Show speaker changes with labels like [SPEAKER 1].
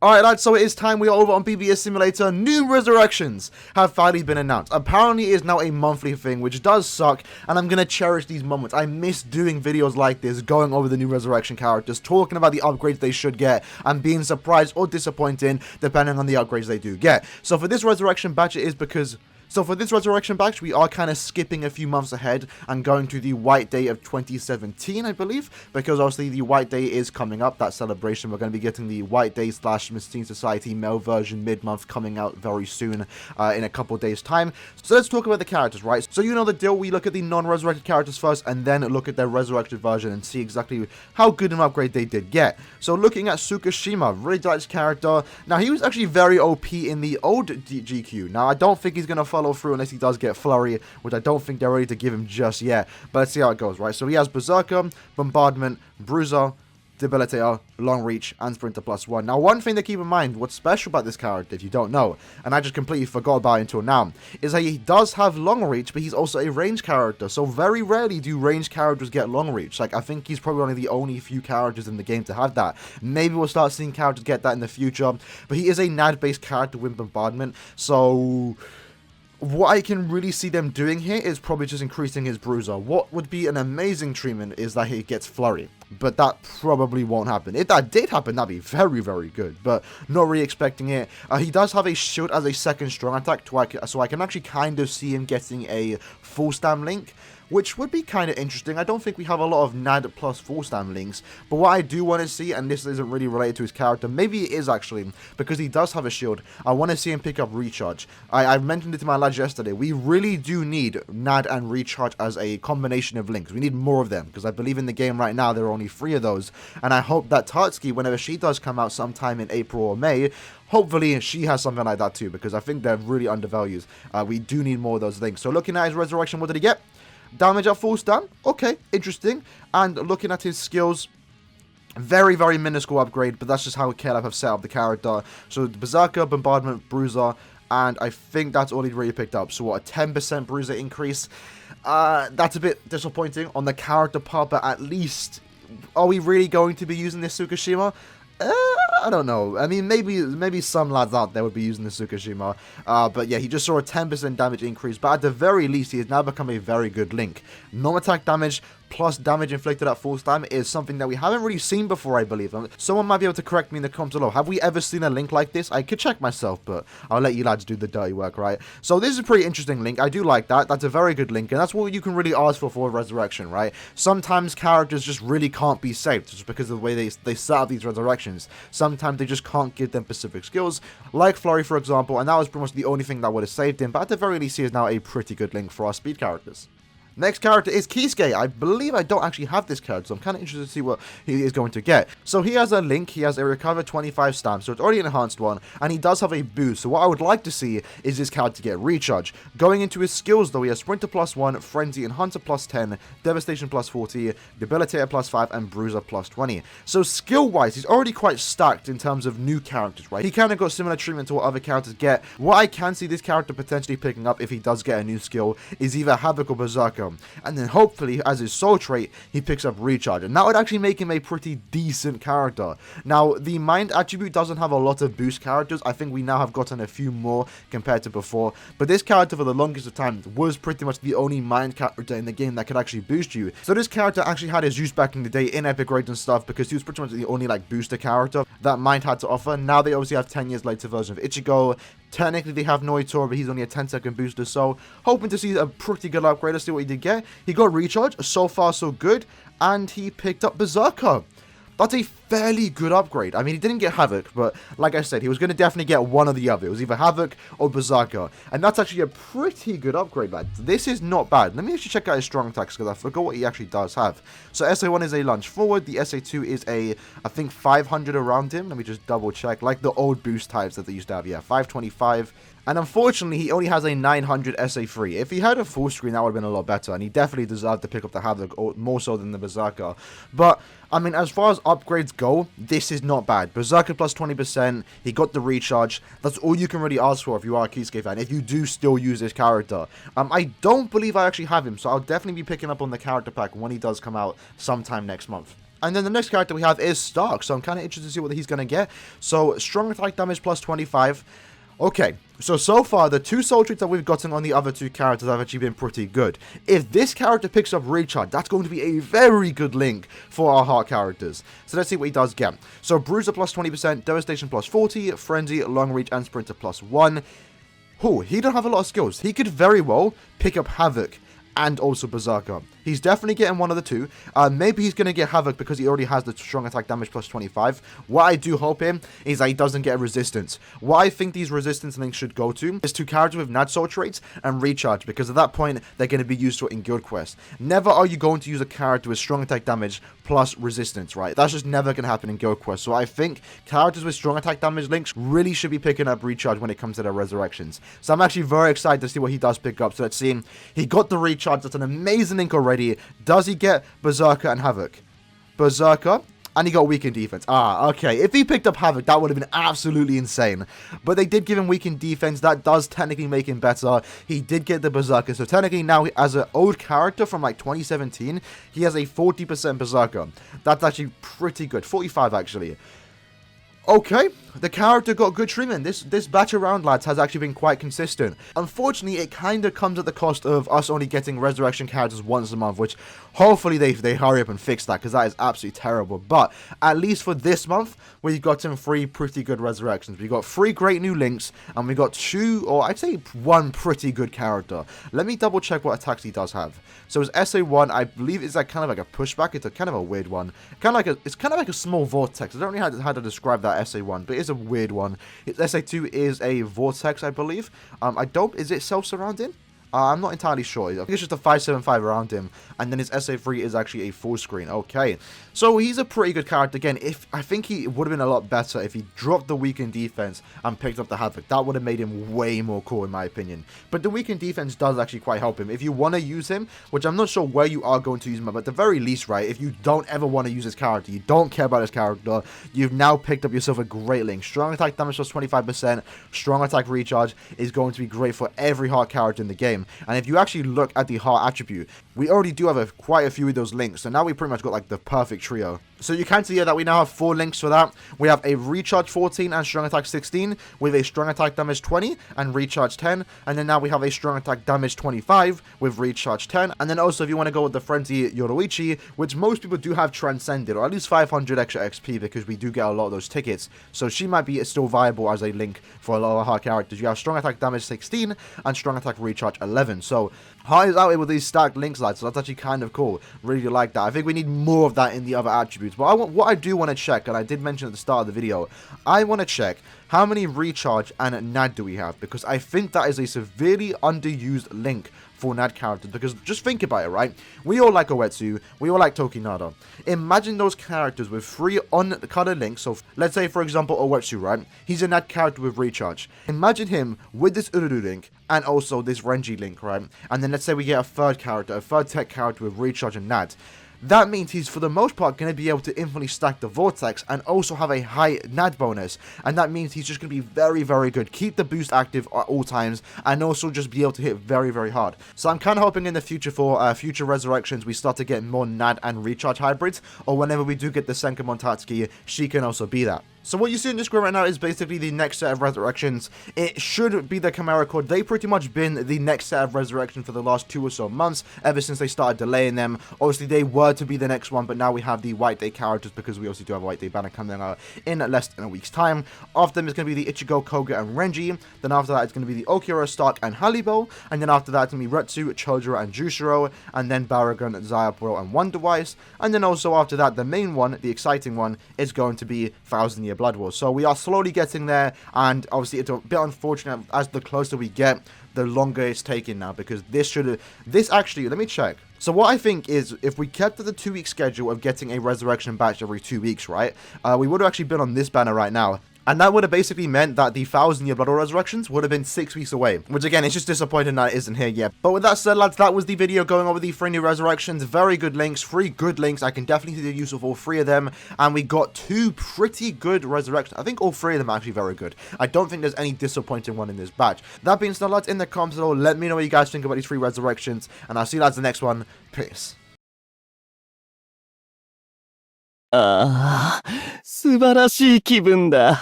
[SPEAKER 1] Alright lads, so it is time. We are over on BBS Simulator. New resurrections have finally been announced. Apparently it is now a monthly thing, which does suck, and I'm going to cherish these moments. I miss doing videos like this, going over the new resurrection characters, talking about the upgrades they should get, and being surprised or disappointed depending on the upgrades they do get. So for this resurrection batch, we are kind of skipping a few months ahead and going to the White Day of 2017, I believe, because obviously the White Day is coming up, that celebration. We're going to be getting the White Day / Machine Society male version mid-month coming out very soon in a couple days' time. So let's talk about the characters, right? So you know the deal. We look at the non-resurrected characters first and then look at their resurrected version and see exactly how good an upgrade they did get. So looking at Tsukishima, really liked his character. Now, he was actually very OP in the old GQ. Now, I don't think he's going to follow through unless he does get Flurry, which I don't think they're ready to give him just yet. But let's see how it goes, right? So he has Berserker, Bombardment, Bruiser, Debilitator, Long Reach, and Sprinter +1. Now, one thing to keep in mind, what's special about this character, if you don't know, and I just completely forgot about it until now, is that he does have Long Reach, but he's also a range character. So very rarely do range characters get Long Reach. Like, I think he's probably one of the only few characters in the game to have that. Maybe we'll start seeing characters get that in the future, but he is a NAD-based character with Bombardment, so what I can really see them doing here is probably just increasing his Bruiser. What would be an amazing treatment is that he gets Flurry, but that probably won't happen. If that did happen, that'd be very, very good, but not really expecting it. He does have a shield as a second strong attack, so I can actually kind of see him getting a full stam link, which would be kind of interesting. I don't think we have a lot of NAD plus full stam links, but what I do want to see, and this isn't really related to his character, maybe it is actually, because he does have a shield, I want to see him pick up Recharge. I mentioned it to my lads yesterday, we really do need NAD and Recharge as a combination of links. We need more of them, because I believe in the game right now there are only 3 of those, and I hope that Tatsuki, whenever she does come out sometime in April or May, hopefully she has something like that too, because I think they're really undervalued. We do need more of those links. So looking at his resurrection, what did he get? Damage at full stun, okay, interesting. And looking at his skills, very, very minuscule upgrade, but that's just how KLF have set up the character. So Berserker, Bombardment, Bruiser, and I think that's all he really picked up. So what, a 10% Bruiser increase? That's a bit disappointing on the character part, but at least, are we really going to be using this Tsukishima? I don't know. I mean, maybe some lads out there would be using the Tsukishima. But yeah, he just saw a 10% damage increase. But at the very least, he has now become a very good link. Non-attack damage plus damage inflicted at full stam is something that we haven't really seen before, I believe. Someone might be able to correct me in the comments below. Have we ever seen a link like this? I could check myself, but I'll let you lads do the dirty work, right? So this is a pretty interesting link. I do like that. That's a very good link, and that's what you can really ask for resurrection, right? Sometimes characters just really can't be saved just because of the way they set up these resurrections. Sometimes they just can't give them specific skills, like Flurry, for example, and that was pretty much the only thing that would have saved him, but at the very least, he is now a pretty good link for our speed characters. Next character is Kisuke. I believe I don't actually have this character, so I'm kind of interested to see what he is going to get. So he has a link, he has a recover 25 stamps, so it's already an enhanced one, and he does have a boost. So what I would like to see is this character get Recharge. Going into his skills though, he has Sprinter +1, Frenzy and Hunter +10, Devastation +40, Debilitator +5, and Bruiser +20. So skill-wise, he's already quite stacked in terms of new characters, right? He kind of got similar treatment to what other characters get. What I can see this character potentially picking up if he does get a new skill is either Havoc or Berserker. And then hopefully, as his soul trait, he picks up Recharge, and that would actually make him a pretty decent character. Now, the Mind attribute doesn't have a lot of boost characters. I think we now have gotten a few more compared to before, but this character for the longest of time was pretty much the only Mind character in the game that could actually boost you. So this character actually had his use back in the day in Epic Raids and stuff, because he was pretty much the only like booster character that Mind had to offer. Now they obviously have 10 years later version of Ichigo. Technically, they have Noitora, but he's only a 10-second booster, so hoping to see a pretty good upgrade. Let's see what he did get. He got Recharge, so far so good, and he picked up Berserker. That's a fairly good upgrade. I mean, he didn't get Havoc, but like I said, he was going to definitely get one or the other. It was either Havoc or Berserker, and that's actually a pretty good upgrade, lads. This is not bad. Let me actually check out his strong attacks, because I forgot what he actually does have. So SA1 is a lunge forward. The SA2 is a, I think, 500 around him. Let me just double check. Like the old boost types that they used to have. Yeah, 525. And unfortunately, he only has a 900 SA3. If he had a full screen, that would have been a lot better. And he definitely deserved to pick up the Havoc, or more so than the Berserker. But, I mean, as far as upgrades go, this is not bad. Berserker plus 20%. He got the Recharge. That's all you can really ask for if you are a Kisuke fan, if you do still use this character. I don't believe I actually have him, so I'll definitely be picking up on the character pack when he does come out sometime next month. And then the next character we have is Stark, so I'm kind of interested to see what he's going to get. So, strong attack damage plus 25. Okay, so far, the 2 soul traits that we've gotten on the other 2 characters have actually been pretty good. If this character picks up Recharge, that's going to be a very good link for our heart characters. So let's see what he does get. So, Bruiser plus 20%, Devastation plus 40, Frenzy, Long Reach, and Sprinter plus 1. Oh, he don't have a lot of skills. He could very well pick up Havoc and also Berserker. He's definitely getting one of the 2. Maybe he's going to get Havoc because he already has the strong attack damage plus 25. What I do hope him is that he doesn't get resistance. What I think these resistance links should go to is 2 characters with Nad Soul traits and Recharge, because at that point, they're going to be useful in Guild Quest. Never are you going to use a character with strong attack damage plus resistance, right? That's just never going to happen in Guild Quest. So I think characters with strong attack damage links really should be picking up Recharge when it comes to their resurrections. So I'm actually very excited to see what he does pick up. So let's see. He got the Recharge. That's an amazing link already. Does he get Berserker and Havoc? Berserker, and he got Weakened Defense. Okay. If he picked up Havoc, that would have been absolutely insane. But they did give him Weakened Defense. That does technically make him better. He did get the Berserker. So technically now, as an old character from like 2017, he has a 40% Berserker. That's actually pretty good. 45 actually. Okay, the character got good treatment. This batch around, lads, has actually been quite consistent. Unfortunately, it kind of comes at the cost of us only getting resurrection characters once a month, which hopefully they hurry up and fix that, because that is absolutely terrible. But at least for this month, we've gotten 3 pretty good resurrections. We got 3 great new links, and we got 2, or I'd say 1 pretty good character. Let me double check what attacks he does have. So his SA1, I believe, is like kind of like a pushback. It's a kind of a weird one. It's kind of like a small vortex. I don't know how to describe that SA1, but it's a weird one. His SA2 is a vortex, I believe. Is it self-surrounding? I'm not entirely sure. I think it's just a 575 around him. And then his SA3 is actually a full screen. Okay. So he's a pretty good character. Again, I think he would have been a lot better if he dropped the weakened defense and picked up the Havoc. That would have made him way more cool in my opinion. But the weakened defense does actually quite help him. If you want to use him, which I'm not sure where you are going to use him, but at the very least, right, if you don't ever want to use his character, you don't care about his character, you've now picked up yourself a great link. Strong attack damage plus 25%, strong attack recharge is going to be great for every heart character in the game. And if you actually look at the heart attribute, we already do have quite a few of those links. So now we pretty much got like the perfect trio. So you can see here that we now have 4 links for that. We have a recharge 14 and strong attack 16 with a strong attack damage 20 and recharge 10. And then now we have a strong attack damage 25 with recharge 10. And then also if you want to go with the Frenzy Yoruichi, which most people do have transcended, or at least 500 extra XP because we do get a lot of those tickets. So she might be still viable as a link for a lot of hard characters. You have strong attack damage 16 and strong attack recharge 11. So Heart is out here with these stacked links, lads, so that's actually kind of cool. Really like that. I think we need more of that in the other attributes. But what I do want to check, and I did mention at the start of the video, I want to check how many recharge and NAD do we have, because I think that is a severely underused link for NAD characters, because just think about it, right? We all like Oetsu, we all like Tokinada. Imagine those characters with 3 uncolored links. So let's say, for example, Oetsu, right? He's a NAD character with recharge. Imagine him with this Ururu link and also this Renji link, right? And then let's say we get a third character, a third tech character with recharge and NAD. That means he's, for the most part, going to be able to infinitely stack the Vortex and also have a high NAD bonus. And that means he's just going to be very, very good. Keep the boost active at all times and also just be able to hit very, very hard. So I'm kind of hoping in the future for future resurrections, we start to get more NAD and recharge hybrids. Or whenever we do get the Senkamon Tatsuki, she can also be that. So what you see in the screen right now is basically the next set of resurrections. It should be the Chimera Cord. They've pretty much been the next set of resurrections for the last 2 or so months, ever since they started delaying them. Obviously, they were to be the next one, but now we have the White Day characters because we also do have a White Day banner coming out in less than a week's time. After them, it's going to be the Ichigo, Koga, and Renji. Then after that, it's going to be the Okira, Stark, and Halibo. And then after that, it's going to be Retsu, Chojuro, and Jushiro. And then Baragon, Zayapuro, and Wonder Wise. And then also after that, the main one, the exciting one, is going to be Thousand Year Blood Wars. So we are slowly getting there, and obviously it's a bit unfortunate as the closer we get, the longer it's taking now, because this actually, let me check. So what I think is, if we kept to the 2-week schedule of getting a resurrection batch every 2 weeks, right, we would have actually been on this banner right now. And that would have basically meant that the 1000 Year Blood War Resurrections would have been 6 weeks away. Which again, it's just disappointing that it isn't here yet. But with that said, lads, that was the video going over the 3 new resurrections. Very good links, 3 good links. I can definitely see the use of all 3 of them. And we got 2 pretty good resurrections. I think all 3 of them are actually very good. I don't think there's any disappointing one in this batch. That being said, lads, in the comments below, let me know what you guys think about these 3 resurrections. And I'll see you lads in the next one. Peace.
[SPEAKER 2] ああ、素晴らしい気分だ。